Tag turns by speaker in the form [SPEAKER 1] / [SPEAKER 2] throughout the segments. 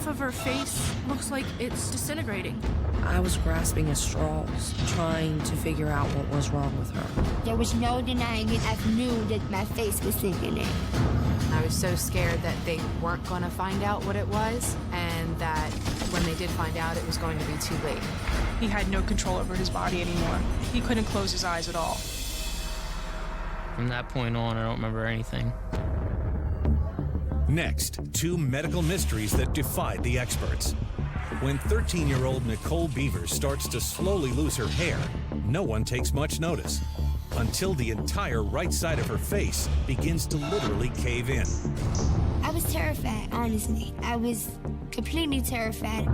[SPEAKER 1] half of her face looks like it's disintegrating.
[SPEAKER 2] I was grasping at straws, trying to figure out what was wrong with her.
[SPEAKER 3] There was no denying it. I knew that my face was sinking in.
[SPEAKER 4] I was so scared that they weren't going to find out what it was, and that when they did find out, it was going to be too late.
[SPEAKER 1] He had no control over his body anymore. He couldn't close his eyes at all.
[SPEAKER 5] From that point on, I don't remember anything.
[SPEAKER 6] Next, two medical mysteries that defied the experts. When 13-year-old Nichole Beavers starts to slowly lose her hair, no one takes much notice, until the entire right side of her face begins to literally cave in.
[SPEAKER 3] I was terrified, honestly. I was completely terrified.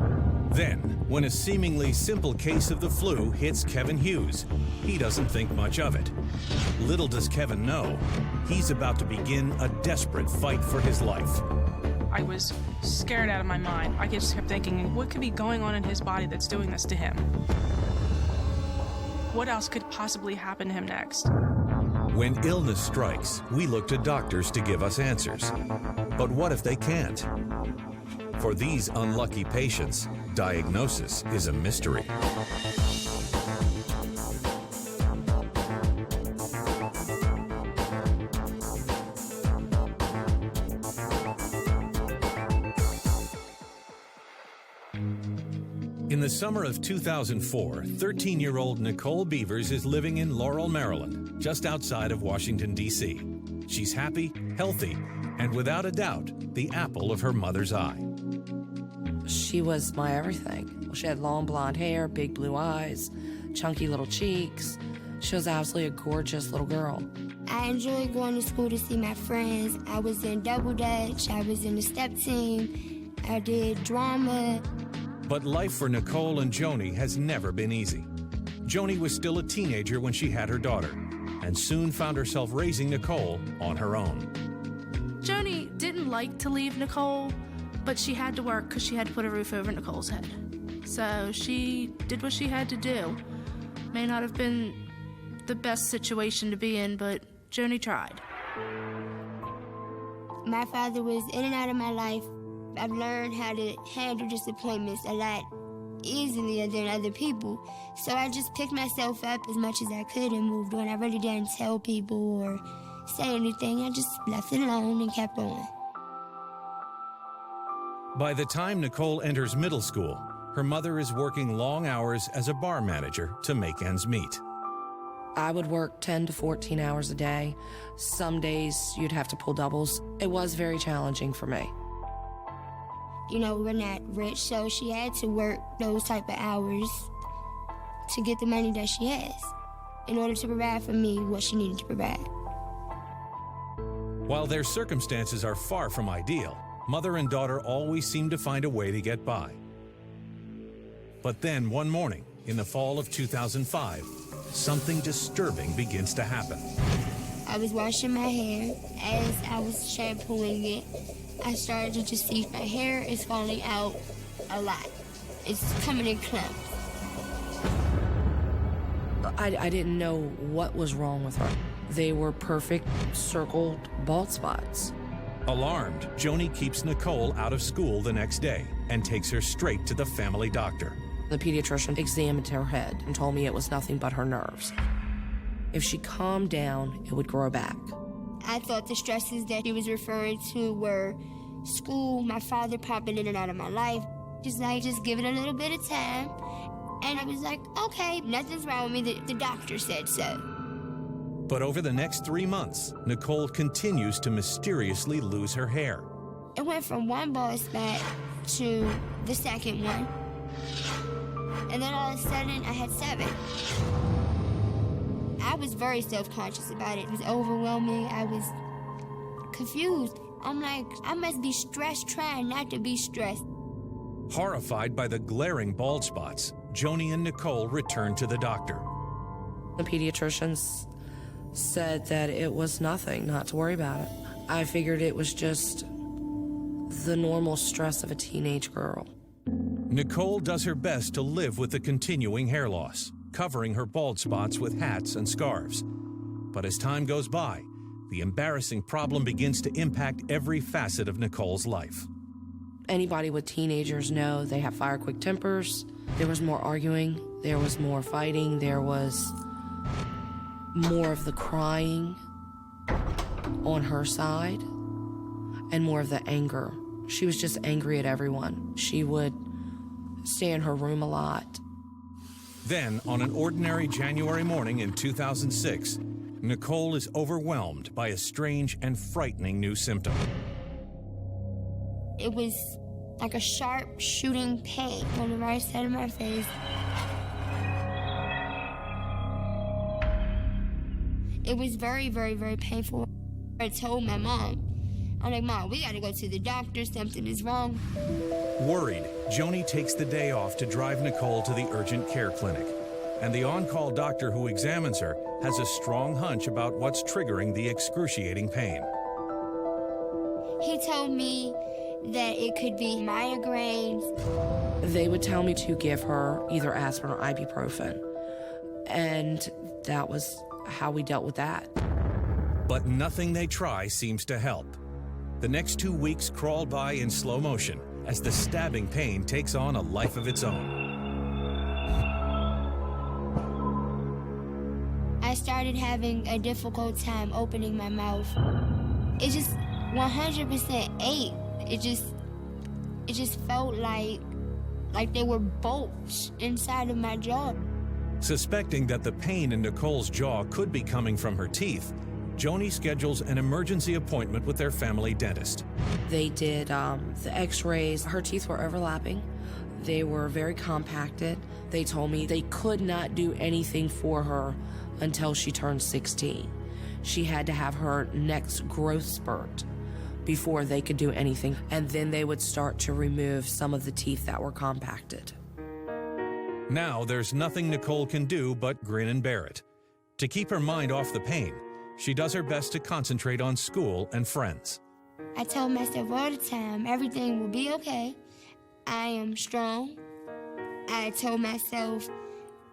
[SPEAKER 6] Then, when a seemingly simple case of the flu hits Kevin Hughes, he doesn't think much of it. Little does Kevin know, he's about to begin a desperate fight for his life.
[SPEAKER 1] I was scared out of my mind. I just kept thinking, what could be going on in his body that's doing this to him? What else could possibly happen to him next?
[SPEAKER 6] When illness strikes, we look to doctors to give us answers. But what if they can't? For these unlucky patients, diagnosis is a mystery. In the summer of 2004, 13-year-old Nichole Beavers is living in Laurel, Maryland, just outside of Washington, D.C. She's happy, healthy, and without a doubt, the apple of her mother's eye.
[SPEAKER 2] She was my everything. She had long blonde hair, big blue eyes, chunky little cheeks. She was absolutely a gorgeous little girl.
[SPEAKER 3] I enjoyed going to school to see my friends. I was in double dutch. I was in the step team. I did drama.
[SPEAKER 6] But life for Nichole and Joni has never been easy. Joni was still a teenager when she had her daughter, and soon found herself raising Nichole on her own.
[SPEAKER 1] Joni didn't like to leave Nichole, but she had to work because she had to put a roof over Nichole's head. So she did what she had to do. May not have been the best situation to be in, but Joni tried.
[SPEAKER 3] My father was in and out of my life. I've learned how to handle disappointments a lot easier than other people. So I just picked myself up as much as I could and moved on. I really didn't tell people or say anything. I just left it alone and kept on.
[SPEAKER 6] By the time Nichole enters middle school, her mother is working long hours as a bar manager to make ends meet.
[SPEAKER 2] I would work 10 to 14 hours a day. Some days you'd have to pull doubles. It was very challenging for me.
[SPEAKER 3] You know, we're not rich, so she had to work those type of hours to get the money that she has in order to provide for me what she needed to provide.
[SPEAKER 6] While their circumstances are far from ideal, mother and daughter always seem to find a way to get by. But then one morning, in the fall of 2005, something disturbing begins to happen.
[SPEAKER 3] I was washing my hair. As I was shampooing it, I started to just see my hair is falling out a lot. It's coming in clumps.
[SPEAKER 2] I didn't know what was wrong with her. They were perfect circled bald spots.
[SPEAKER 6] Alarmed, Joni keeps Nichole out of school the next day and takes her straight to the family doctor.
[SPEAKER 2] The pediatrician examined her head and told me it was nothing but her nerves. If she calmed down, it would grow back.
[SPEAKER 3] I thought the stresses that he was referring to were school, my father popping in and out of my life. Just give it a little bit of time. And I was like, okay, nothing's wrong with me. The doctor said so.
[SPEAKER 6] But over the next 3 months, Nichole continues to mysteriously lose her hair.
[SPEAKER 3] It went from one bald spot to the second one. And then all of a sudden, I had 7. I was very self-conscious about it. It was overwhelming. I was confused. I'm like, I must be stressed trying not to be stressed.
[SPEAKER 6] Horrified by the glaring bald spots, Joni and Nichole return to the doctor.
[SPEAKER 2] The pediatricians said that it was nothing, not to worry about it. I figured it was just the normal stress of a teenage girl.
[SPEAKER 6] Nichole does her best to live with the continuing hair loss, covering her bald spots with hats and scarves. But as time goes by, the embarrassing problem begins to impact every facet of Nichole's life.
[SPEAKER 2] Anybody with teenagers know they have fire quick tempers. There was more arguing, there was more fighting, there was more of the crying on her side and more of the anger. She was just angry at everyone. She would stay in her room a lot.
[SPEAKER 6] Then, on an ordinary January morning in 2006, Nichole is overwhelmed by a strange and frightening new symptom.
[SPEAKER 3] It was like a sharp shooting pain on the right side of my face. It was very, very, very painful. I told my mom, I'm like, Mom, we gotta go to the doctor, something is wrong.
[SPEAKER 6] Worried, Joni takes the day off to drive Nichole to the urgent care clinic. And the on-call doctor who examines her has a strong hunch about what's triggering the excruciating pain.
[SPEAKER 3] He told me that it could be migraines.
[SPEAKER 2] They would tell me to give her either aspirin or ibuprofen. And that was how we dealt with that.
[SPEAKER 6] But nothing they try seems to help. The next 2 weeks crawl by in slow motion as the stabbing pain takes on a life of its own.
[SPEAKER 3] I started having a difficult time opening my mouth. It just 100% ached. It just felt like there were bolts inside of my jaw.
[SPEAKER 6] Suspecting that the pain in Nichole's jaw could be coming from her teeth, Joni schedules an emergency appointment with their family dentist.
[SPEAKER 2] They did the x-rays. Her teeth were overlapping. They were very compacted. They told me they could not do anything for her until she turned 16. She had to have her next growth spurt before they could do anything, and then they would start to remove some of the teeth that were compacted.
[SPEAKER 6] Now there's nothing Nichole can do but grin and bear it. To keep her mind off the pain, she does her best to concentrate on school and friends.
[SPEAKER 3] I told myself all the time, everything will be okay. I am strong. I told myself,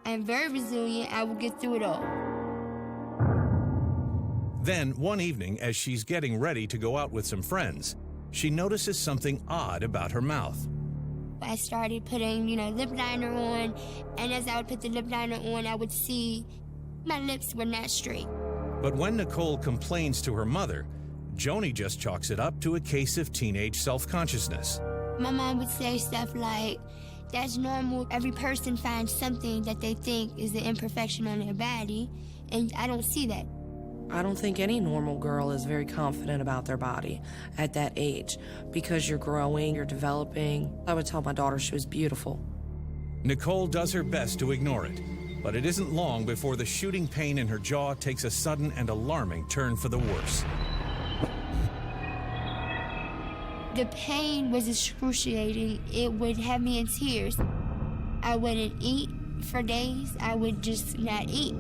[SPEAKER 3] I'm very resilient. I will get through it all.
[SPEAKER 6] Then, one evening, as she's getting ready to go out with some friends, she notices something odd about her mouth.
[SPEAKER 3] I started putting, lip liner on, and as I would put the lip liner on, I would see my lips were not straight.
[SPEAKER 6] But when Nichole complains to her mother, Joni just chalks it up to a case of teenage self-consciousness.
[SPEAKER 3] My mom would say stuff like, that's normal. Every person finds something that they think is an imperfection on their body, and I don't see that.
[SPEAKER 2] I don't think any normal girl is very confident about their body at that age because you're growing, you're developing. I would tell my daughter she was beautiful.
[SPEAKER 6] Nichole does her best to ignore it, but it isn't long before the shooting pain in her jaw takes a sudden and alarming turn for the worse.
[SPEAKER 3] The pain was excruciating. It would have me in tears. I wouldn't eat for days. I would just not eat.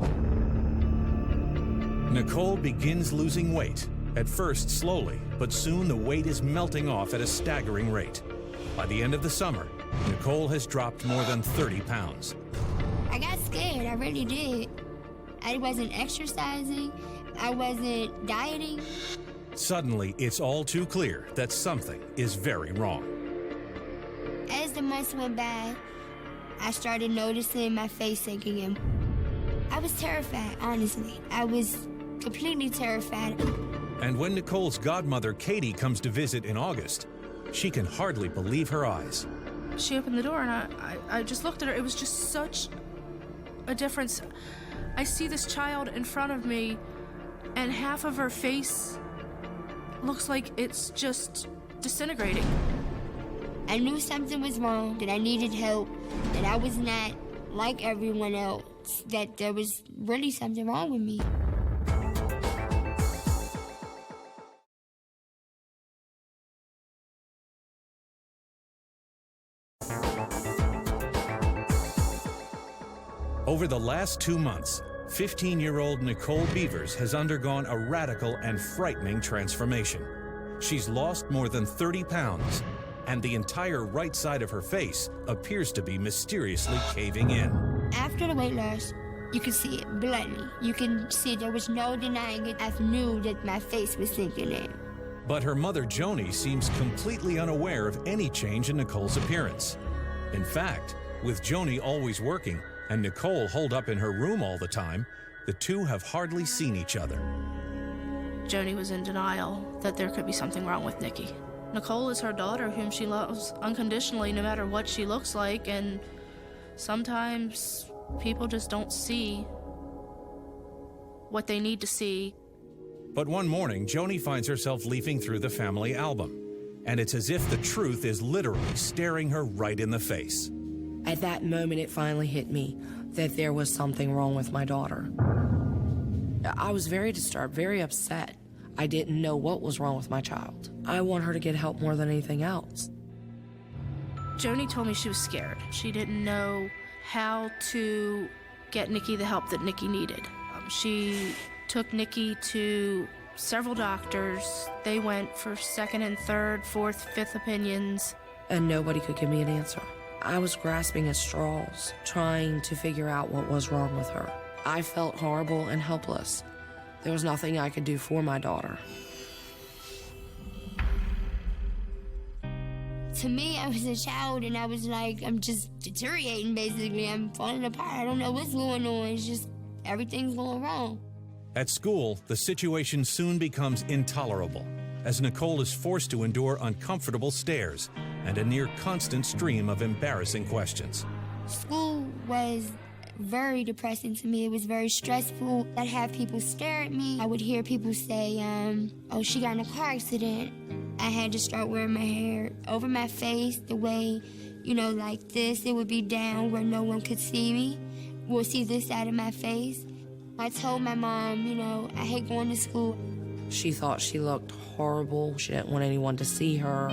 [SPEAKER 6] Nichole begins losing weight, at first slowly, but soon the weight is melting off at a staggering rate. By the end of the summer, Nichole has dropped more than 30 pounds.
[SPEAKER 3] I got scared, I really did. I wasn't exercising, I wasn't dieting.
[SPEAKER 6] Suddenly, it's all too clear that something is very wrong.
[SPEAKER 3] As the months went by, I started noticing my face sinking in. I was terrified, honestly. I was completely terrified.
[SPEAKER 6] And when Nichole's godmother, Katie, comes to visit in August, she can hardly believe her eyes.
[SPEAKER 1] She opened the door and I just looked at her. It was just such a difference. I see this child in front of me and half of her face looks like it's just disintegrating.
[SPEAKER 3] I knew something was wrong, that I needed help, that I was not like everyone else, that there was really something wrong with me.
[SPEAKER 6] Over the last 2 months, 15-year-old Nichole Beavers has undergone a radical and frightening transformation. She's lost more than 30 pounds, and the entire right side of her face appears to be mysteriously caving in.
[SPEAKER 3] After the weight loss, you can see it bluntly. You can see there was no denying it. I knew that my face was sinking in.
[SPEAKER 6] But her mother, Joni, seems completely unaware of any change in Nicole's appearance. In fact, with Joni always working and Nicole holed up in her room all the time, the two have hardly seen each other.
[SPEAKER 1] Joni was in denial that there could be something wrong with Nikki. Nicole is her daughter, whom she loves unconditionally no matter what she looks like, and sometimes people just don't see what they need to see.
[SPEAKER 6] But one morning, Joni finds herself leafing through the family album, and it's as if the truth is literally staring her right in the face.
[SPEAKER 2] At that moment, it finally hit me that there was something wrong with my daughter. I was very disturbed, very upset. I didn't know what was wrong with my child. I want her to get help more than anything else.
[SPEAKER 1] Joni told me she was scared. She didn't know how to get Nikki the help that Nikki needed. She took Nikki to several doctors. They went for second and third, fourth, fifth opinions.
[SPEAKER 2] And nobody could give me an answer. I was grasping at straws, trying to figure out what was wrong with her. I felt horrible and helpless. There was nothing I could do for my daughter.
[SPEAKER 3] To me, I was a child, and I was like, I'm just deteriorating, basically. I'm falling apart. I don't know what's going on. It's just everything's going wrong.
[SPEAKER 6] At school, the situation soon becomes intolerable, as Nicole is forced to endure uncomfortable stares and a near constant stream of embarrassing questions.
[SPEAKER 3] School was very depressing to me. It was very stressful. I'd have people stare at me. I would hear people say, oh, she got in a car accident. I had to start wearing my hair over my face the way, like this. It would be down where no one could see me. We'll see this side of my face. I told my mom, I hate going to school.
[SPEAKER 2] She thought she looked horrible. She didn't want anyone to see her.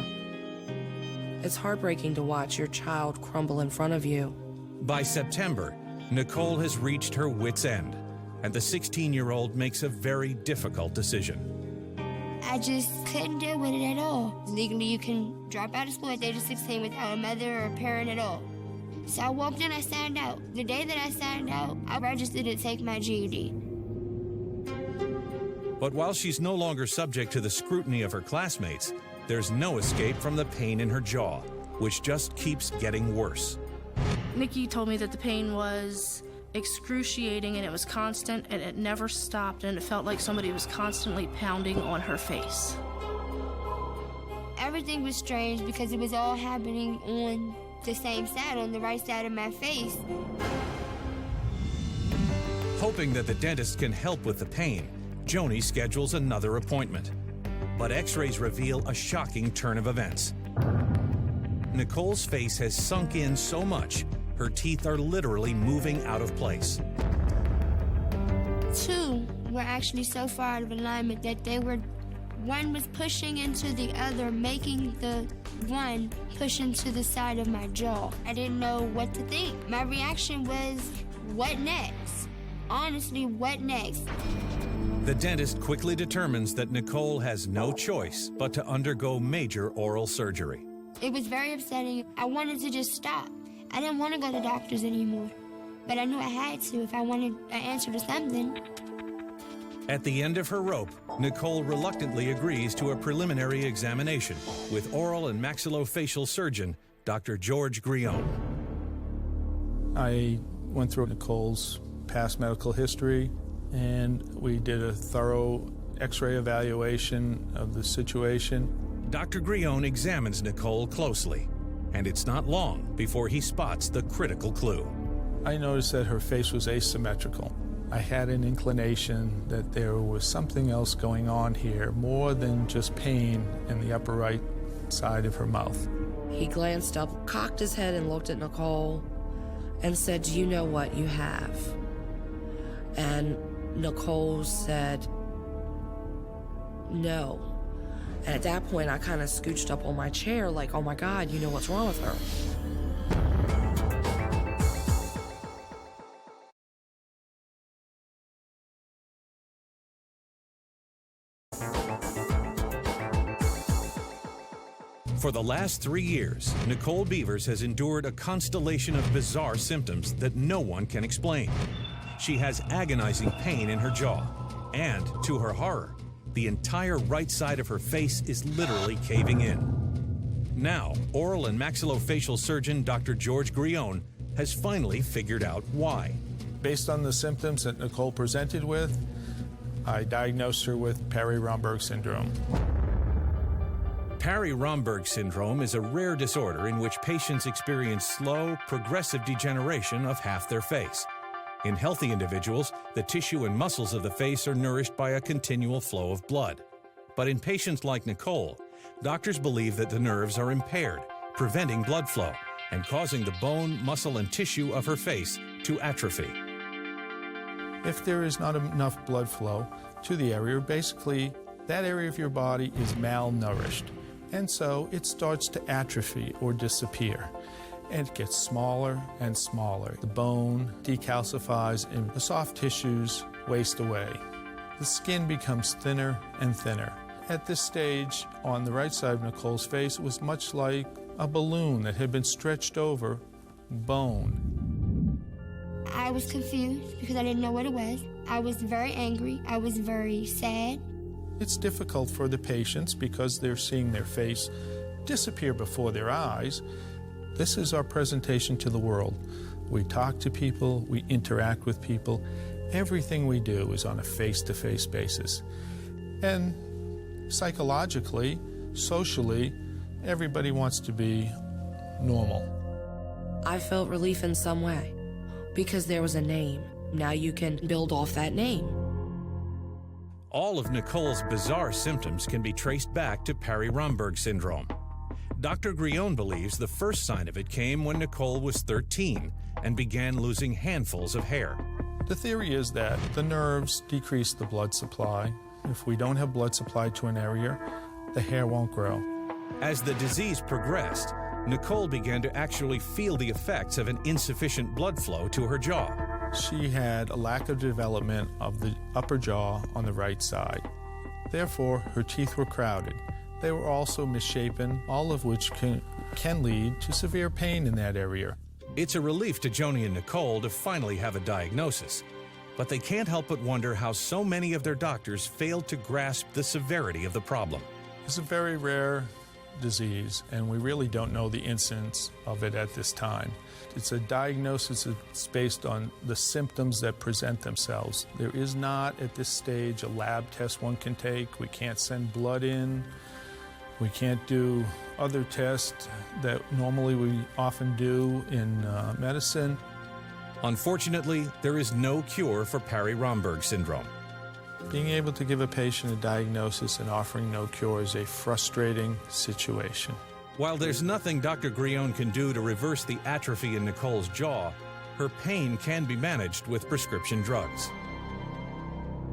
[SPEAKER 2] It's heartbreaking to watch your child crumble in front of you.
[SPEAKER 6] By September, Nicole has reached her wit's end, and the 16-year-old makes a very difficult decision.
[SPEAKER 3] I just couldn't deal with it at all. Legally, you can drop out of school at the age of 16 without a mother or a parent at all. So I walked in, I signed out. The day that I signed out, I registered to take my GED.
[SPEAKER 6] But while she's no longer subject to the scrutiny of her classmates, there's no escape from the pain in her jaw, which just keeps getting worse.
[SPEAKER 1] Nikki told me that the pain was excruciating and it was constant and it never stopped, and it felt like somebody was constantly pounding on her face.
[SPEAKER 3] Everything was strange because it was all happening on the same side, on the right side of my face.
[SPEAKER 6] Hoping that the dentist can help with the pain, Joni schedules another appointment. But x-rays reveal a shocking turn of events. Nicole's face has sunk in so much, her teeth are literally moving out of place.
[SPEAKER 3] Two were actually so far out of alignment that one was pushing into the other, making the one push into the side of my jaw. I didn't know what to think. My reaction was, what next? Honestly, what next?
[SPEAKER 6] The dentist quickly determines that Nicole has no choice but to undergo major oral surgery.
[SPEAKER 3] It was very upsetting. I wanted to just stop. I didn't want to go to doctors anymore, but I knew I had to if I wanted an answer to something.
[SPEAKER 6] At the end of her rope, Nicole reluctantly agrees to a preliminary examination with oral and maxillofacial surgeon, Dr. George Grione.
[SPEAKER 7] I went through Nicole's past medical history, and we did a thorough x-ray evaluation of the situation.
[SPEAKER 6] Dr. Grione examines Nicole closely, and it's not long before he spots the critical clue.
[SPEAKER 7] I noticed that her face was asymmetrical. I had an inclination that there was something else going on here, more than just pain in the upper right side of her mouth.
[SPEAKER 2] He glanced up, cocked his head, and looked at Nicole and said, "Do you know what you have?" And Nicole said, "No." And at that point, I kind of scooched up on my chair like, oh my God, you know what's wrong with her.
[SPEAKER 6] For the last 3 years, Nicole Beavers has endured a constellation of bizarre symptoms that no one can explain. She has agonizing pain in her jaw, and, to her horror, The entire right side of her face is literally caving in. Now, oral and maxillofacial surgeon Dr. George Grione has finally figured out why.
[SPEAKER 7] Based on the symptoms that Nicole presented with, I diagnosed her with Parry-Romberg Syndrome.
[SPEAKER 6] Parry-Romberg Syndrome is a rare disorder in which patients experience slow, progressive degeneration of half their face. In healthy individuals, the tissue and muscles of the face are nourished by a continual flow of blood. But in patients like Nicole, doctors believe that the nerves are impaired, preventing blood flow and causing the bone, muscle, and tissue of her face to atrophy.
[SPEAKER 7] If there is not enough blood flow to the area, basically that area of your body is malnourished. And so it starts to atrophy or disappear. And it gets smaller and smaller. The bone decalcifies and the soft tissues waste away. The skin becomes thinner and thinner. At this stage, on the right side of Nicole's face, it was much like a balloon that had been stretched over bone.
[SPEAKER 3] I was confused because I didn't know what it was. I was very angry. I was very sad.
[SPEAKER 7] It's difficult for the patients because they're seeing their face disappear before their eyes. This is our presentation to the world. We talk to people, we interact with people. Everything we do is on a face-to-face basis. And psychologically, socially, everybody wants to be normal.
[SPEAKER 2] I felt relief in some way because there was a name. Now you can build off that name.
[SPEAKER 6] All of Nicole's bizarre symptoms can be traced back to Parry-Romberg Syndrome. Dr. Grione believes the first sign of it came when Nicole was 13 and began losing handfuls of hair.
[SPEAKER 7] The theory is that the nerves decrease the blood supply. If we don't have blood supply to an area, the hair won't grow.
[SPEAKER 6] As the disease progressed, Nicole began to actually feel the effects of an insufficient blood flow to her jaw.
[SPEAKER 7] She had a lack of development of the upper jaw on the right side. Therefore, her teeth were crowded. They were also misshapen, all of which can lead to severe pain in that area.
[SPEAKER 6] It's a relief to Joni and Nicole to finally have a diagnosis, but they can't help but wonder how so many of their doctors failed to grasp the severity of the problem.
[SPEAKER 7] It's a very rare disease, and we really don't know the incidence of it at this time. It's a diagnosis that's based on the symptoms that present themselves. There is not, at this stage, a lab test one can take. We can't send blood in. We can't do other tests that normally we often do in medicine.
[SPEAKER 6] Unfortunately, there is no cure for Parry-Romberg Syndrome.
[SPEAKER 7] Being able to give a patient a diagnosis and offering no cure is a frustrating situation.
[SPEAKER 6] While there's nothing Dr. Grione can do to reverse the atrophy in Nicole's jaw, her pain can be managed with prescription drugs.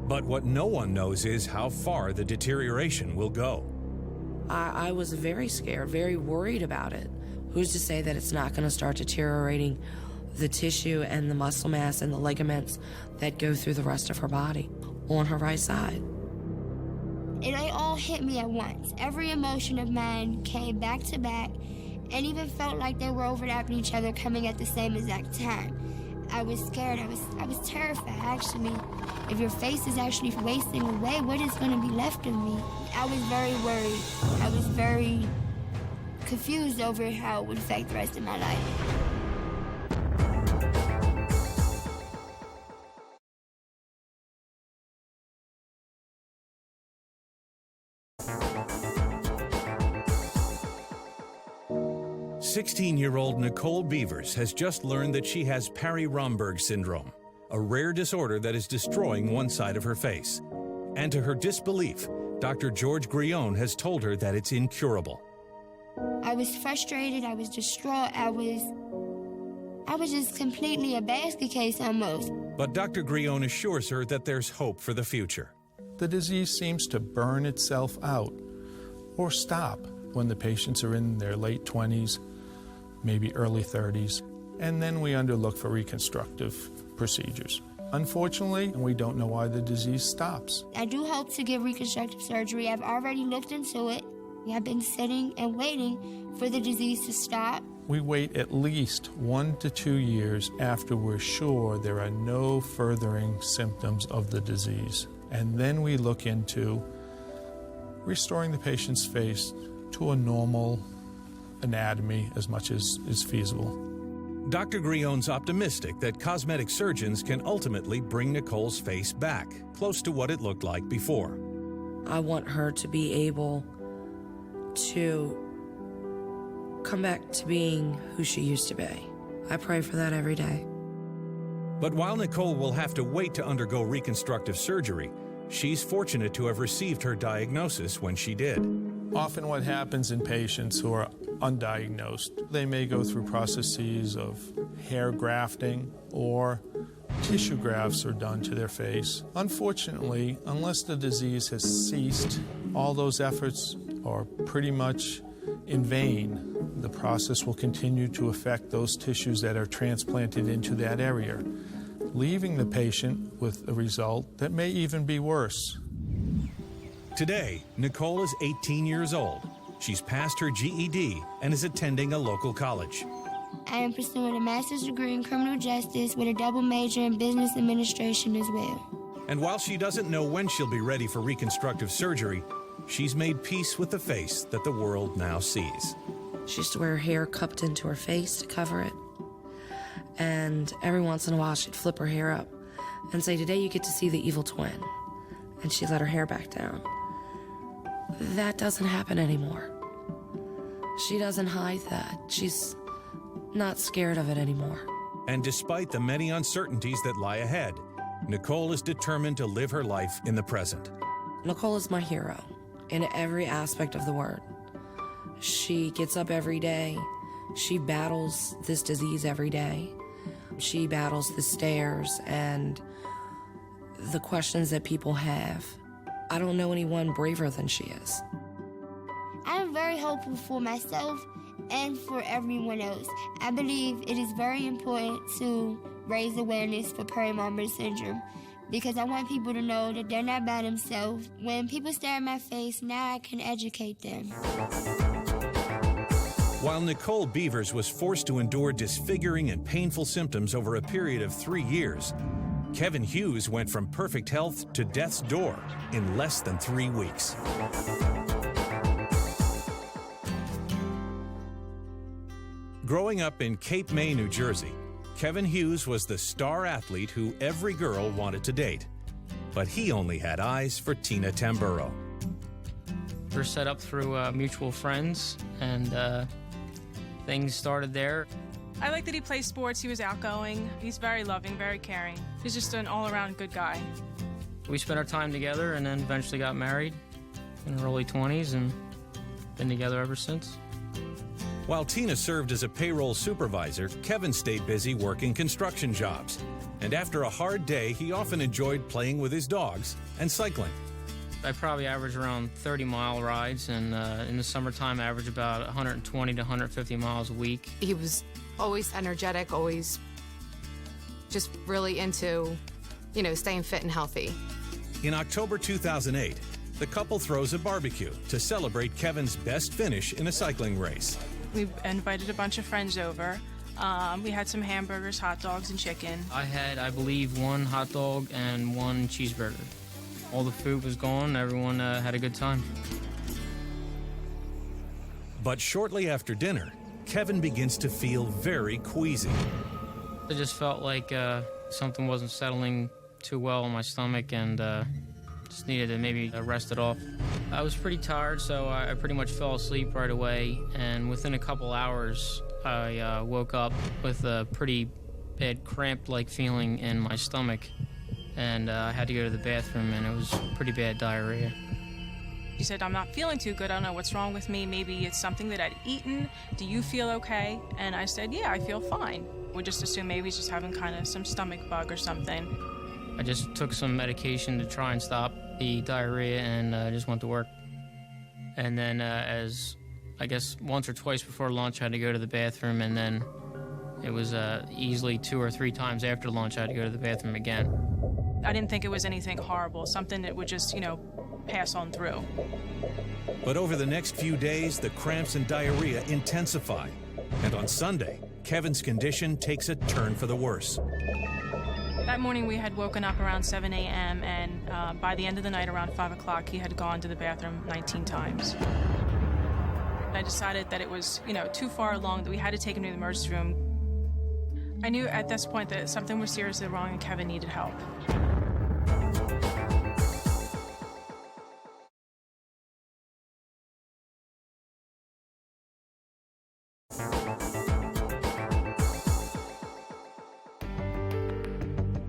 [SPEAKER 6] But what no one knows is how far the deterioration will go.
[SPEAKER 2] I was very scared, very worried about it. Who's to say that it's not going to start deteriorating the tissue and the muscle mass and the ligaments that go through the rest of her body on her right side?
[SPEAKER 3] And they all hit me at once. Every emotion of mine came back to back and even felt like they were overlapping each other, coming at the same exact time. I was scared. I was terrified, actually. If your face is actually wasting away, what is going to be left of me? I was very worried. I was very confused over how it would affect the rest of my life.
[SPEAKER 6] 16-year-old Nicole Bevers has just learned that she has Parry-Romberg Syndrome, a rare disorder that is destroying one side of her face. And to her disbelief, Dr. George Grione has told her that it's incurable.
[SPEAKER 3] I was frustrated, I was distraught, I was just completely a basket case almost.
[SPEAKER 6] But Dr. Grione assures her that there's hope for the future.
[SPEAKER 7] The disease seems to burn itself out or stop when the patients are in their late 20s, maybe early 30s, and then we underlook for reconstructive procedures. Unfortunately, we don't know why the disease stops.
[SPEAKER 3] I do hope to get reconstructive surgery. I've already looked into it. I've been sitting and waiting for the disease to stop.
[SPEAKER 7] We wait at least 1 to 2 years after we're sure there are no furthering symptoms of the disease. And then we look into restoring the patient's face to a normal anatomy as much as is feasible.
[SPEAKER 6] Dr. Grion's optimistic that cosmetic surgeons can ultimately bring Nicole's face back, close to what it looked like before.
[SPEAKER 2] I want her to be able to come back to being who she used to be. I pray for that every day.
[SPEAKER 6] But while Nicole will have to wait to undergo reconstructive surgery, she's fortunate to have received her diagnosis when she did.
[SPEAKER 7] Often what happens in patients who are undiagnosed, they may go through processes of hair grafting or tissue grafts are done to their face. Unfortunately, unless the disease has ceased, all those efforts are pretty much in vain. The process will continue to affect those tissues that are transplanted into that area, leaving the patient with a result that may even be worse.
[SPEAKER 6] Today, Nicole is 18 years old. She's passed her GED and is attending a local college.
[SPEAKER 3] I am pursuing a master's degree in criminal justice with a double major in business administration as well.
[SPEAKER 6] And while she doesn't know when she'll be ready for reconstructive surgery, she's made peace with the face that the world now sees.
[SPEAKER 2] She used to wear her hair cupped into her face to cover it. And every once in a while, she'd flip her hair up and say, "Today you get to see the evil twin." And she'd let her hair back down. That doesn't happen anymore. She doesn't hide that. She's not scared of it anymore.
[SPEAKER 6] And despite the many uncertainties that lie ahead, Nicole is determined to live her life in the present.
[SPEAKER 2] Nicole is my hero in every aspect of the word. She gets up every day. She battles this disease every day. She battles the stares and the questions that people have. I don't know anyone braver than she is.
[SPEAKER 3] I'm very hopeful for myself and for everyone else. I believe it is very important to raise awareness for Parry-Romberg Syndrome because I want people to know that they're not by themselves. When people stare at my face, now I can educate them.
[SPEAKER 6] While Nicole Beavers was forced to endure disfiguring and painful symptoms over a period of 3 years, Kevin Hughes went from perfect health to death's door in less than 3 weeks. Growing up in Cape May, New Jersey, Kevin Hughes was the star athlete who every girl wanted to date. But he only had eyes for Tina Tamburo.
[SPEAKER 5] We're set up through mutual friends, and things started there.
[SPEAKER 8] I like that he plays sports. He was outgoing. He's very loving, very caring. He's just an all-around good guy.
[SPEAKER 5] We spent our time together and then eventually got married in our early 20s and been together ever since.
[SPEAKER 6] While Tina served as a payroll supervisor, Kevin stayed busy working construction jobs. And after a hard day, he often enjoyed playing with his dogs and cycling.
[SPEAKER 5] I probably average around 30-mile rides, and in the summertime, I average about 120 to 150 miles a week.
[SPEAKER 4] He was always energetic, always just really into, staying fit and healthy.
[SPEAKER 6] In October 2008, the couple throws a barbecue to celebrate Kevin's best finish in a cycling race.
[SPEAKER 8] We invited a bunch of friends over. We had some hamburgers, hot dogs, and chicken.
[SPEAKER 5] I had, I believe, 1 hot dog and 1 cheeseburger. All the food was gone. Everyone had a good time.
[SPEAKER 6] But shortly after dinner, Kevin begins to feel very queasy.
[SPEAKER 5] I just felt like something wasn't settling too well in my stomach, and just needed to maybe rest it off. I was pretty tired, so I pretty much fell asleep right away, and within a couple hours, I woke up with a pretty bad cramp-like feeling in my stomach, and I had to go to the bathroom, and it was pretty bad diarrhea.
[SPEAKER 8] He said, "I'm not feeling too good. I don't know what's wrong with me. Maybe it's something that I'd eaten. Do you feel okay?" And I said, "Yeah, I feel fine." We just assumed maybe he's just having kind of some stomach bug or something.
[SPEAKER 5] I just took some medication to try and stop the diarrhea, and just went to work. And then as I guess once or twice before lunch, I had to go to the bathroom, and then it was easily 2 or 3 times after lunch I had to go to the bathroom again.
[SPEAKER 8] I didn't think it was anything horrible, something that would just, pass on through.
[SPEAKER 6] But over the next few days, the cramps and diarrhea intensify. And on Sunday, Kevin's condition takes a turn for the worse.
[SPEAKER 8] That morning we had woken up around 7 a.m. and by the end of the night, around 5 o'clock, he had gone to the bathroom 19 times. I decided that it was, too far along, that we had to take him to the emergency room. I knew at this point that something was seriously wrong and Kevin needed help.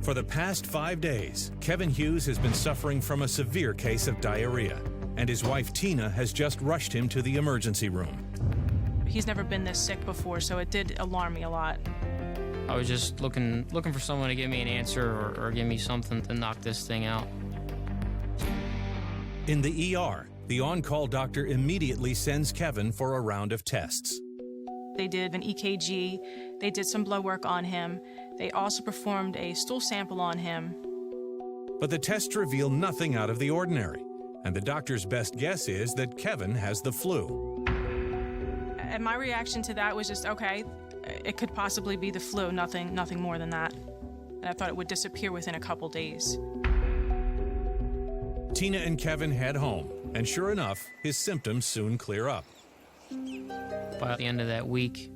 [SPEAKER 6] For the past 5 days, Kevin Hughes has been suffering from a severe case of diarrhea, and his wife Tina has just rushed him to the emergency room.
[SPEAKER 8] He's never been this sick before, so it did alarm me a lot.
[SPEAKER 5] I was just looking for someone to give me an answer or give me something to knock this thing out.
[SPEAKER 6] In the ER, the on-call doctor immediately sends Kevin for a round of tests.
[SPEAKER 8] They did an EKG, they did some blood work on him, they also performed a stool sample on him.
[SPEAKER 6] But the tests reveal nothing out of the ordinary, and the doctor's best guess is that Kevin has the flu.
[SPEAKER 8] And my reaction to that was just, okay, it could possibly be the flu, nothing more than that. And I thought it would disappear within a couple days.
[SPEAKER 6] Tina and Kevin head home, and sure enough, his symptoms soon clear up.
[SPEAKER 5] By the end of that week,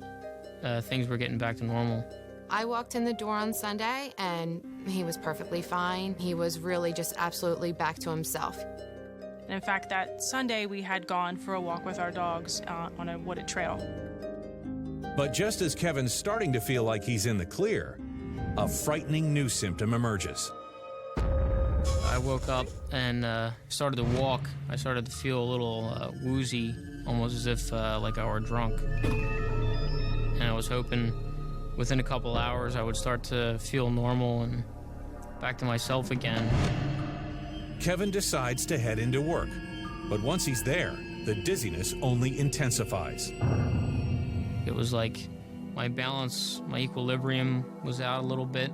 [SPEAKER 5] things were getting back to normal.
[SPEAKER 4] I walked in the door on Sunday, and he was perfectly fine. He was really just absolutely back to himself.
[SPEAKER 8] And in fact, that Sunday we had gone for a walk with our dogs on a wooded trail.
[SPEAKER 6] But just as Kevin's starting to feel like he's in the clear, a frightening new symptom emerges.
[SPEAKER 5] I woke up and started to walk. I started to feel a little woozy, almost as if like I were drunk. And I was hoping within a couple hours I would start to feel normal and back to myself again.
[SPEAKER 6] Kevin decides to head into work, but once he's there, the dizziness only intensifies.
[SPEAKER 5] It was like my balance, my equilibrium was out a little bit,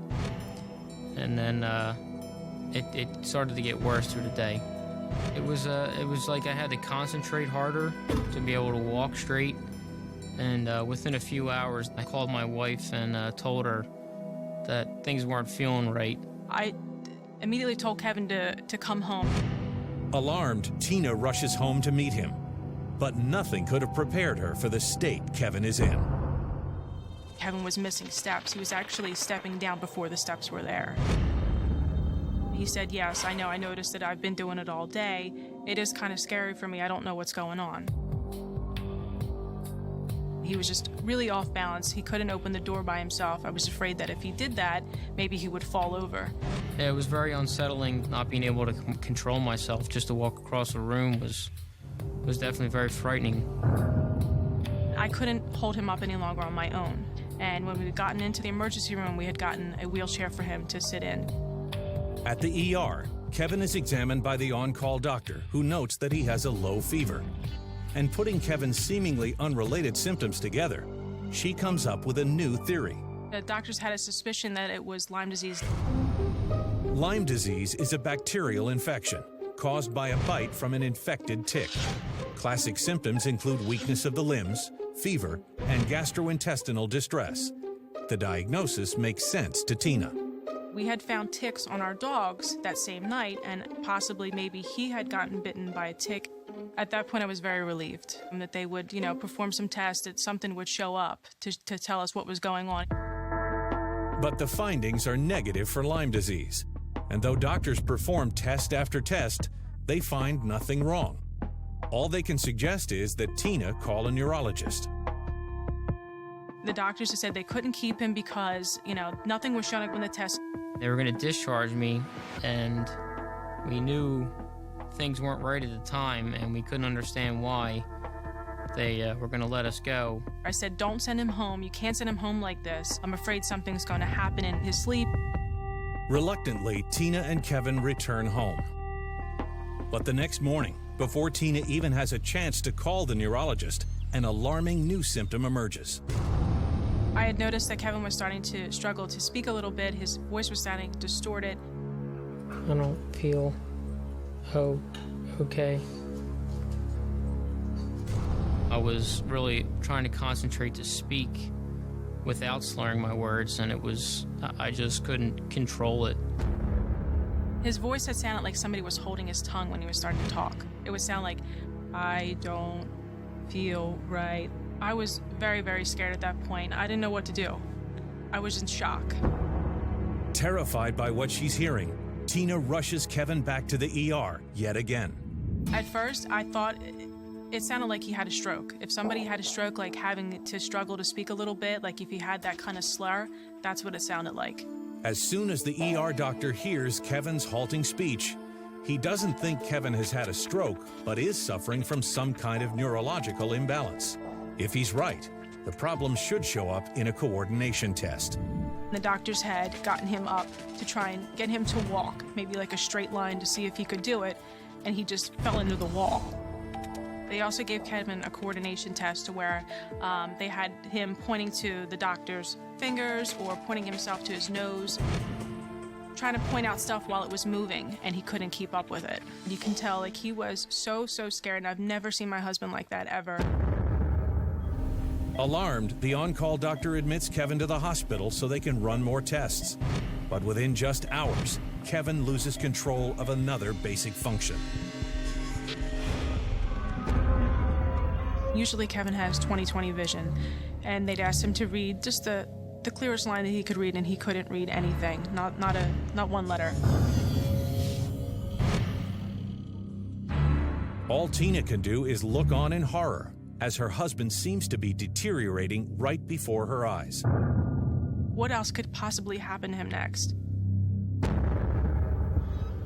[SPEAKER 5] and then it started to get worse through the day. It was like I had to concentrate harder to be able to walk straight, and within a few hours, I called my wife and told her that things weren't feeling right.
[SPEAKER 8] I immediately told Kevin to come home.
[SPEAKER 6] Alarmed, Tina rushes home to meet him, but nothing could have prepared her for the state Kevin is in.
[SPEAKER 8] Kevin was missing steps. He was actually stepping down before the steps were there. He said, yes, I know, I noticed that I've been doing it all day. It is kind of scary for me. I don't know what's going on. He was just really off balance. He couldn't open the door by himself. I was afraid that if he did that, maybe he would fall over.
[SPEAKER 5] Yeah, it was very unsettling not being able to control myself. Just to walk across the room was definitely very frightening.
[SPEAKER 8] I couldn't hold him up any longer on my own. And when we had gotten into the emergency room, we had gotten a wheelchair for him to sit in.
[SPEAKER 6] At the ER, Kevin is examined by the on-call doctor, who notes that he has a low fever. And putting Kevin's seemingly unrelated symptoms together, she comes up with a new theory.
[SPEAKER 8] The doctors had a suspicion that it was Lyme disease.
[SPEAKER 6] Lyme disease is a bacterial infection caused by a bite from an infected tick. Classic symptoms include weakness of the limbs, fever, and gastrointestinal distress. The diagnosis makes sense to Tina.
[SPEAKER 8] We had found ticks on our dogs that same night, and possibly maybe he had gotten bitten by a tick. At that point, I was very relieved that they would, perform some tests, that something would show up to tell us what was going on.
[SPEAKER 6] But the findings are negative for Lyme disease. And though doctors perform test after test, they find nothing wrong. All they can suggest is that Tina call a neurologist.
[SPEAKER 8] The doctors have said they couldn't keep him because, nothing was showing up in the test.
[SPEAKER 5] They were going to discharge me, and we knew things weren't right at the time, and we couldn't understand why they were going to let us go.
[SPEAKER 8] I said, don't send him home. You can't send him home like this. I'm afraid something's going to happen in his sleep.
[SPEAKER 6] Reluctantly, Tina and Kevin return home. But the next morning, before Tina even has a chance to call the neurologist, an alarming new symptom emerges.
[SPEAKER 8] I had noticed that Kevin was starting to struggle to speak a little bit. His voice was sounding distorted.
[SPEAKER 5] I don't feel okay. I was really trying to concentrate to speak, without slurring my words, and I just couldn't control it.
[SPEAKER 8] His voice had sounded like somebody was holding his tongue when he was starting to talk. It would sound like, I don't feel right. I was very, very scared at that point. I didn't know what to do. I was in shock.
[SPEAKER 6] Terrified by what she's hearing, Tina rushes Kevin back to the ER yet again.
[SPEAKER 8] At first, I thought it sounded like he had a stroke. If somebody had a stroke, like having to struggle to speak a little bit, like if he had that kind of slur, that's what it sounded like.
[SPEAKER 6] As soon as the ER doctor hears Kevin's halting speech, he doesn't think Kevin has had a stroke, but is suffering from some kind of neurological imbalance. If he's right, the problem should show up in a coordination test.
[SPEAKER 8] The doctors had gotten him up to try and get him to walk, maybe like a straight line to see if he could do it, and he just fell into the wall. They also gave Kevin a coordination test to where they had him pointing to the doctor's fingers or pointing himself to his nose, trying to point out stuff while it was moving, and he couldn't keep up with it. You can tell, like, he was so scared, and I've never seen my husband like that ever.
[SPEAKER 6] Alarmed, the on-call doctor admits Kevin to the hospital so they can run more tests. But within just hours, Kevin loses control of another basic function.
[SPEAKER 8] Usually Kevin has 20/20 vision, and they'd asked him to read just the clearest line that he could read, and he couldn't read anything, not one letter.
[SPEAKER 6] All Tina can do is look on in horror as her husband seems to be deteriorating right before her eyes.
[SPEAKER 8] What else could possibly happen to him next?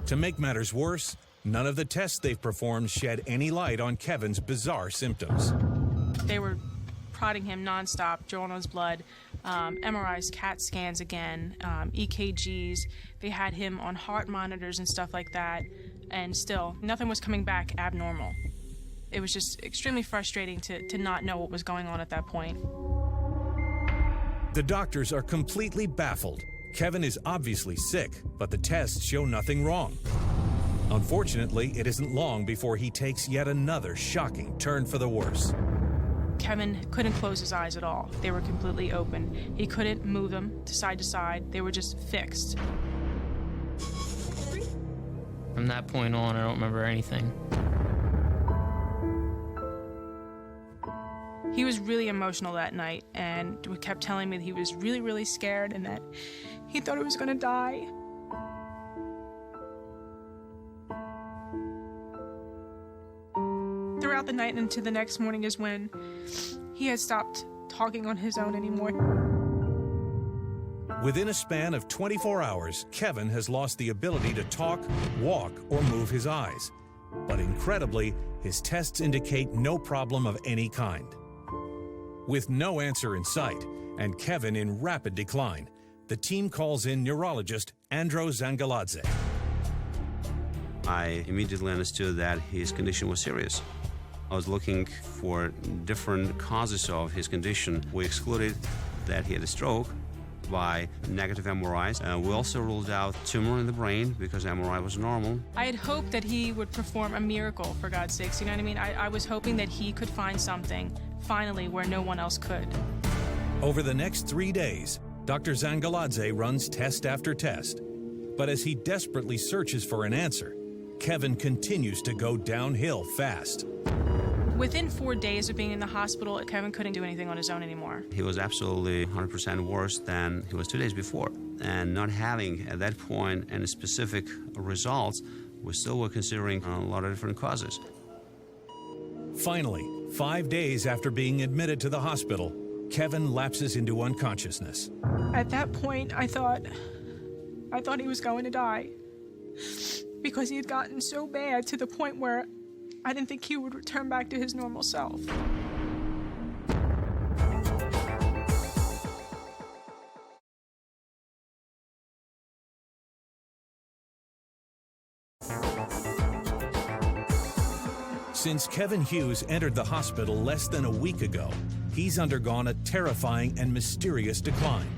[SPEAKER 6] To make matters worse, none of the tests they've performed shed any light on Kevin's bizarre symptoms.
[SPEAKER 8] They were prodding him nonstop, drawing on his blood, MRIs, CAT scans again, EKGs. They had him on heart monitors and stuff like that, and still, nothing was coming back abnormal. It was just extremely frustrating to not know what was going on at that point.
[SPEAKER 6] The doctors are completely baffled. Kevin is obviously sick, but the tests show nothing wrong. Unfortunately, it isn't long before he takes yet another shocking turn for the worse.
[SPEAKER 8] Kevin couldn't close his eyes at all. They were completely open. He couldn't move them to side. They were just fixed.
[SPEAKER 5] From that point on, I don't remember anything.
[SPEAKER 8] He was really emotional that night and kept telling me that he was really, really scared and that he thought he was going to die. Throughout the night and into the next morning is when he had stopped talking on his own anymore.
[SPEAKER 6] Within a span of 24 hours, Kevin has lost the ability to talk, walk, or move his eyes. But incredibly, his tests indicate no problem of any kind. With no answer in sight, and Kevin in rapid decline, the team calls in neurologist Andro Zangaladze.
[SPEAKER 9] I immediately understood that his condition was serious. I was looking for different causes of his condition. We excluded that he had a stroke by negative MRIs. We also ruled out tumor in the brain because MRI was normal.
[SPEAKER 8] I had hoped that he would perform a miracle, for God's sakes, you know what I mean? I was hoping that he could find something, finally, where no one else could.
[SPEAKER 6] Over the next 3 days, Dr. Zangaladze runs test after test. But as he desperately searches for an answer, Kevin continues to go downhill fast.
[SPEAKER 8] Within 4 days of being in the hospital, Kevin couldn't do anything on his own anymore.
[SPEAKER 9] He was absolutely 100% worse than he was 2 days before. And not having, at that point, any specific results, we still were considering a lot of different causes.
[SPEAKER 6] Finally, 5 days after being admitted to the hospital, Kevin lapses into unconsciousness.
[SPEAKER 8] At that point, I thought he was going to die because he had gotten so bad to the point where I didn't think he would return back to his normal self.
[SPEAKER 6] Since Kevin Hughes entered the hospital less than a week ago, he's undergone a terrifying and mysterious decline.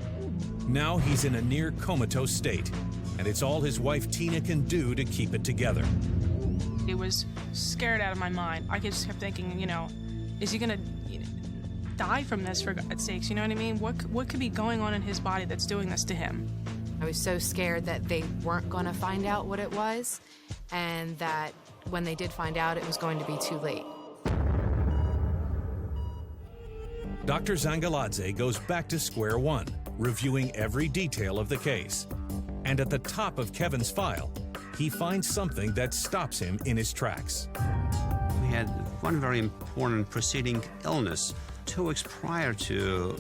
[SPEAKER 6] Now he's in a near comatose state, and it's all his wife Tina can do to keep it together.
[SPEAKER 8] It was scared out of my mind. I just kept thinking, is he gonna die from this, for God's sakes? You know what I mean? What could be going on in his body that's doing this to him?
[SPEAKER 4] I was so scared that they weren't going to find out what it was, and that when they did find out, it was going to be too late.
[SPEAKER 6] Dr. Zangaladze goes back to square one, reviewing every detail of the case. And at the top of Kevin's file, he finds something that stops him in his tracks.
[SPEAKER 9] We had one very important preceding illness. 2 weeks prior to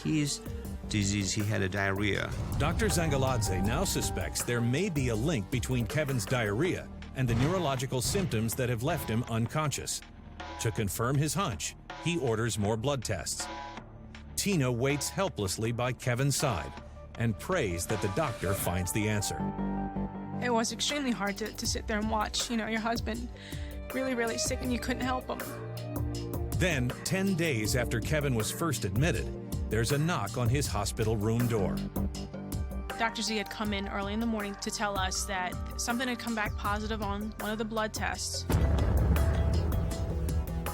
[SPEAKER 9] his disease, he had a diarrhea.
[SPEAKER 6] Dr. Zangaladze now suspects there may be a link between Kevin's diarrhea and the neurological symptoms that have left him unconscious. To confirm his hunch, he orders more blood tests. Tina waits helplessly by Kevin's side and prays that the doctor finds the answer.
[SPEAKER 8] It was extremely hard to sit there and watch, you know, your husband really, really sick and you couldn't help him.
[SPEAKER 6] Then, 10 days after Kevin was first admitted, there's a knock on his hospital room door.
[SPEAKER 8] Dr. Z had come in early in the morning to tell us that something had come back positive on one of the blood tests.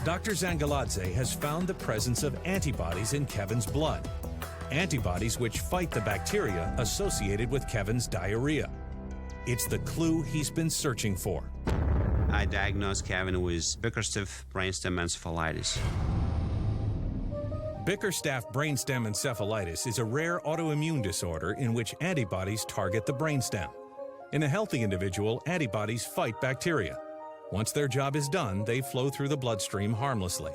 [SPEAKER 6] Dr. Zangaladze has found the presence of antibodies in Kevin's blood. Antibodies which fight the bacteria associated with Kevin's diarrhea. It's the clue he's been searching for.
[SPEAKER 9] I diagnosed Kevin with Bickerstaff brainstem encephalitis.
[SPEAKER 6] Bickerstaff brainstem encephalitis is a rare autoimmune disorder in which antibodies target the brainstem. In a healthy individual, antibodies fight bacteria. Once their job is done, they flow through the bloodstream harmlessly.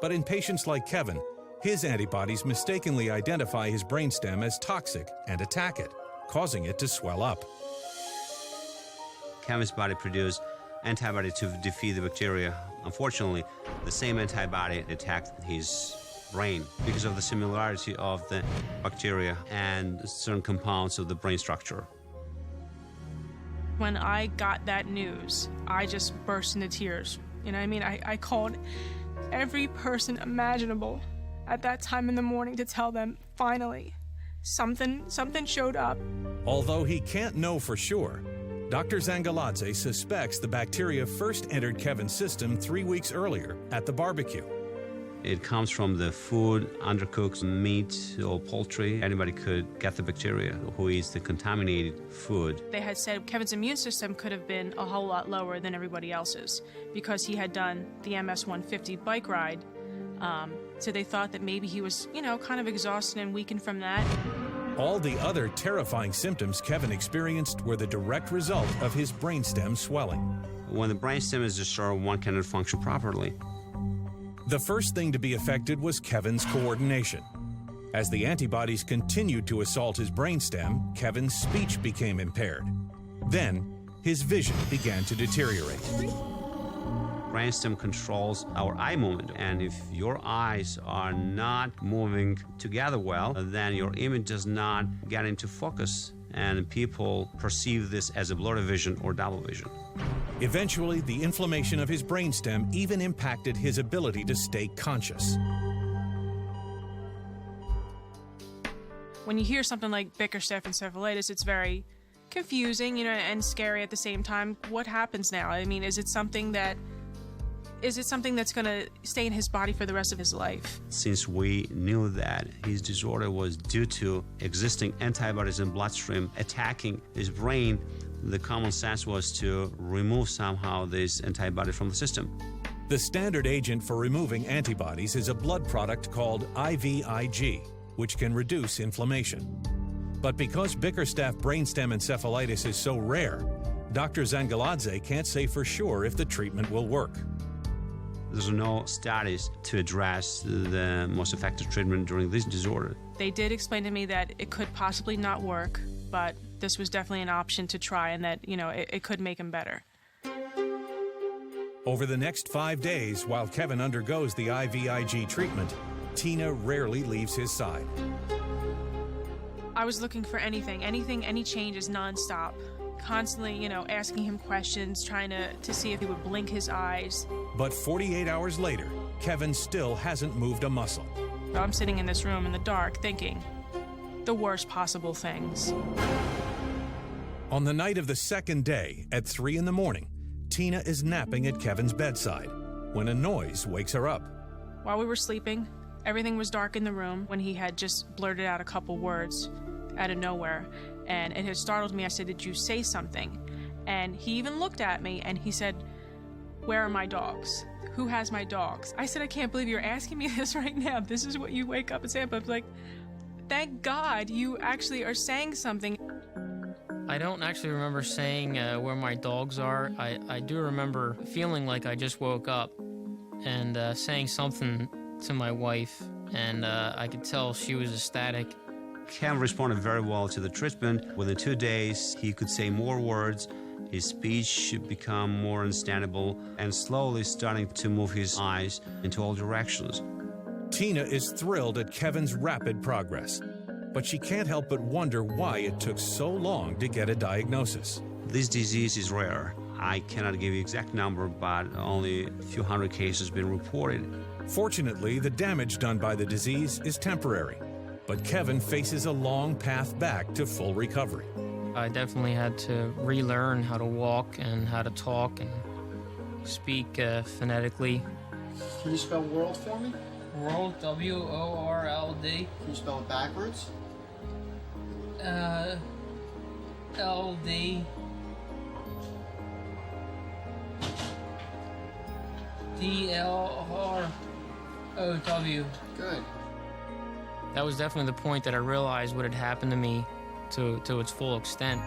[SPEAKER 6] But in patients like Kevin, his antibodies mistakenly identify his brainstem as toxic and attack it, causing it to swell up.
[SPEAKER 9] Kevin's body produced antibody to defeat the bacteria. Unfortunately, the same antibody attacked his brain because of the similarity of the bacteria and certain compounds of the brain structure.
[SPEAKER 8] When I got that news, I just burst into tears. You know what I mean? I called every person imaginable at that time in the morning to tell them, finally, something showed up.
[SPEAKER 6] Although he can't know for sure, Dr. Zangaladze suspects the bacteria first entered Kevin's system 3 weeks earlier at the barbecue.
[SPEAKER 9] It comes from the food, undercooked meat or poultry. Anybody could get the bacteria who eats the contaminated food.
[SPEAKER 8] They had said Kevin's immune system could have been a whole lot lower than everybody else's because he had done the MS-150 bike ride. So they thought that maybe he was, you know, kind of exhausted and weakened from that.
[SPEAKER 6] All the other terrifying symptoms Kevin experienced were the direct result of his brainstem swelling.
[SPEAKER 9] When the brainstem is disturbed, one cannot function properly.
[SPEAKER 6] The first thing to be affected was Kevin's coordination. As the antibodies continued to assault his brainstem, Kevin's speech became impaired. Then, his vision began to deteriorate.
[SPEAKER 9] Brainstem controls our eye movement, and if your eyes are not moving together well, then your image does not get into focus, and people perceive this as a blurry vision or double vision.
[SPEAKER 6] Eventually, the inflammation of his brainstem even impacted his ability to stay conscious.
[SPEAKER 8] When you hear something like Bickerstaff encephalitis, it's very confusing, you know, and scary at the same time. What happens now? I mean, is it something that's going to stay in his body for the rest of his life?
[SPEAKER 9] Since we knew that his disorder was due to existing antibodies in bloodstream attacking his brain, the common sense was to remove somehow this antibody from the system.
[SPEAKER 6] The standard agent for removing antibodies is a blood product called IVIG, which can reduce inflammation. But because Bickerstaff brainstem encephalitis is so rare, Dr. Zangaladze can't say for sure if the treatment will work.
[SPEAKER 9] There's no studies to address the most effective treatment during this disorder.
[SPEAKER 8] They did explain to me that it could possibly not work, but this was definitely an option to try and that, you know, it could make him better.
[SPEAKER 6] Over the next 5 days, while Kevin undergoes the IVIG treatment, Tina rarely leaves his side.
[SPEAKER 8] I was looking for anything, any changes nonstop. Constantly, you know, asking him questions, trying to see if he would blink his eyes.
[SPEAKER 6] But 48 hours later, Kevin still hasn't moved a muscle.
[SPEAKER 8] So I'm sitting in this room in the dark thinking the worst possible things.
[SPEAKER 6] On the night of the second day, at 3 in the morning, Tina is napping at Kevin's bedside when a noise wakes her up.
[SPEAKER 8] While we were sleeping, Everything was dark in the room when he had just blurted out a couple words out of nowhere, and it had startled me. I said, "Did you say something?" And he even looked at me and he said, "Where are my dogs? Who has my dogs?" I said, "I can't believe you're asking me this right now. This is what you wake up and say." But like, thank God you actually are saying something.
[SPEAKER 5] I don't actually remember saying where my dogs are. I do remember feeling like I just woke up and saying something to my wife, and I could tell she was ecstatic.
[SPEAKER 9] Kevin responded very well to the treatment. Within 2 days, he could say more words. His speech should become more understandable and slowly starting to move his eyes into all directions.
[SPEAKER 6] Tina is thrilled at Kevin's rapid progress, but she can't help but wonder why it took so long to get a diagnosis.
[SPEAKER 9] This disease is rare. I cannot give you exact number, but only a few hundred cases have been reported.
[SPEAKER 6] Fortunately, the damage done by the disease is temporary, but Kevin faces a long path back to full recovery.
[SPEAKER 5] I definitely had to relearn how to walk and how to talk and speak phonetically.
[SPEAKER 10] Can you spell world for me?
[SPEAKER 5] World, W-O-R-L-D.
[SPEAKER 10] Can you spell it backwards?
[SPEAKER 5] L-D. D-L-R-O-W.
[SPEAKER 10] Good.
[SPEAKER 5] That was definitely the point that I realized what had happened to me to its full extent.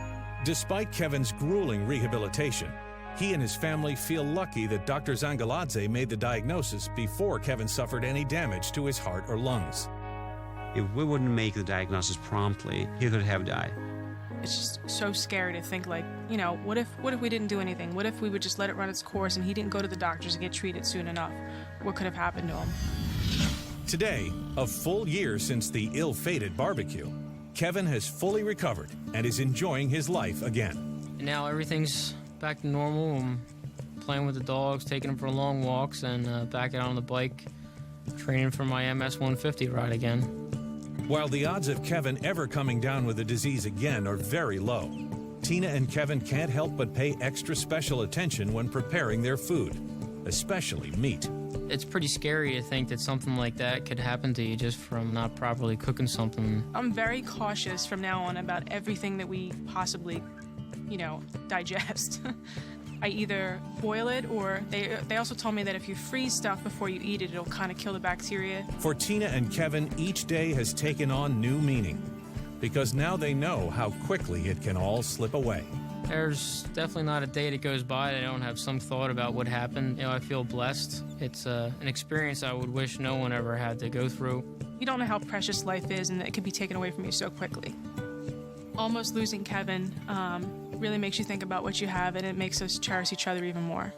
[SPEAKER 6] Despite Kevin's grueling rehabilitation, he and his family feel lucky that Dr. Zangaladze made the diagnosis before Kevin suffered any damage to his heart or lungs.
[SPEAKER 9] If we wouldn't make the diagnosis promptly, he could have died.
[SPEAKER 8] It's just so scary to think, like, you know, what if we didn't do anything? What if we would just let it run its course and he didn't go to the doctors and get treated soon enough? What could have happened to him?
[SPEAKER 6] Today, a full year since the ill-fated barbecue, Kevin has fully recovered and is enjoying his life again.
[SPEAKER 5] And now everything's back to normal. I'm playing with the dogs, taking them for long walks, and back out on the bike, training for my MS-150 ride again.
[SPEAKER 6] While the odds of Kevin ever coming down with the disease again are very low, Tina and Kevin can't help but pay extra special attention when preparing their food, especially meat.
[SPEAKER 5] It's pretty scary to think that something like that could happen to you just from not properly cooking something.
[SPEAKER 8] I'm very cautious from now on about everything that we possibly, digest. I either boil it, or they also told me that if you freeze stuff before you eat it, it'll kind of kill the bacteria.
[SPEAKER 6] For Tina and Kevin, each day has taken on new meaning, because now they know how quickly it can all slip away.
[SPEAKER 5] There's definitely not a day that goes by that I don't have some thought about what happened. I feel blessed. It's an experience I would wish no one ever had to go through.
[SPEAKER 8] You don't know how precious life is, and it can be taken away from you so quickly. Almost losing Kevin really makes you think about what you have, and it makes us cherish each other even more.